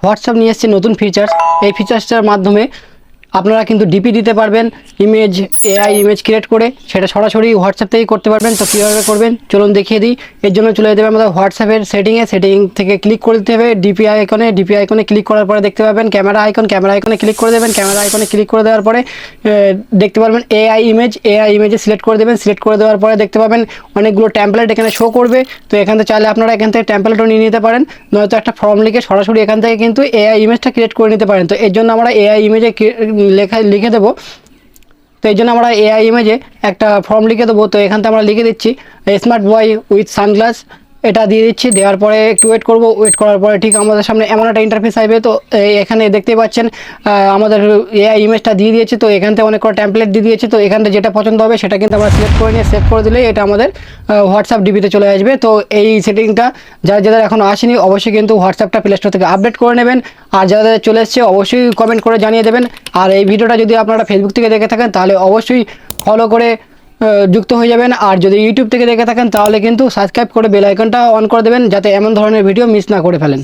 WhatsApp নিয়ে এসেছে নতুন ফিচার্স। এই ফিচার্সটার মাধ্যমে আপনারা কিন্তু ডিপি দিতে পারবেন, ইমেজ এআই ইমেজ ক্রিয়েট করে সেটা সরাসরি হোয়াটসঅ্যাপ থেকেই করতে পারবেন। তো কীভাবে করবেন চলুন দেখিয়ে দিই। এর জন্য চলে যেতে হবে আমাদের হোয়াটসঅ্যাপের সেটিং থেকে ক্লিক করে দিতে হবে ডিপি আইকনে ক্লিক করার পরে দেখতে পাবেন ক্যামেরা আইকনে ক্লিক করে দেবেন। ক্যামেরা আইকনে ক্লিক করে দেওয়ার পরে দেখতে পারবেন এআই ইমেজে সিলেক্ট করে দেবেন। সিলেক্ট করে দেওয়ার পরে দেখতে পাবেন অনেকগুলো ট্যাম্পলেট এখানে শো করবে। তো এখান থেকে চাইলে আপনারা এখান থেকে ট্যাম্পলেটও নিয়ে নিতে পারেন, নয়তো একটা ফর্ম লিখে সরাসরি এখান থেকে কিন্তু এআই ইমেজটা ক্রিয়েট করে নিতে পারেন। তো এর জন্য আমরা এআই ইমেজে লিখে দেবো। তো এই জন্য আমরা এআই ইমেজে একটা ফর্ম লিখে দেবো। তো এখান থেকে আমরা লিখে দিচ্ছি স্মার্ট বয় উইথ সানগ্লাস, এটা দিয়ে দিচ্ছি। দেওয়ার পরে একটু ওয়েট করব। ওয়েট করার পরে ঠিক আমাদের সামনে এমন একটা ইন্টারফেস আসবে। তো এখানে দেখতেই পাচ্ছেন আমাদের এআই ইমেজটা দিয়ে দিয়েছে। তো এখান থেকে অনেক করে ট্যাম্পলেট দিয়ে দিয়েছে। তো এখান থেকে যেটা পছন্দ হবে সেটা কিন্তু আমরা সিলেক্ট করে নিয়ে সেভ করে দিলে এটা আমাদের হোয়াটসঅ্যাপ ডিবিতে চলে আসবে। তো এই সেটিংটা যাদের এখনও আসেনি অবশ্যই কিন্তু হোয়াটসঅ্যাপটা প্লে স্টোর থেকে আপডেট করে নেবেন। আর যাদের চলে এসছে অবশ্যই কমেন্ট করে জানিয়ে দেবেন। আর এই ভিডিওটা যদি আপনারা ফেসবুক থেকে দেখে থাকেন তাহলে অবশ্যই ফলো করে যুক্ত হয়ে যাবেন। আর যদি ইউটিউব থেকে দেখে থাকেন তাহলে কিন্তু সাবস্ক্রাইব করে বেল আইকনটা অন করে দেবেন, যাতে এমন ধরনের ভিডিও মিস না করে ফেলেন।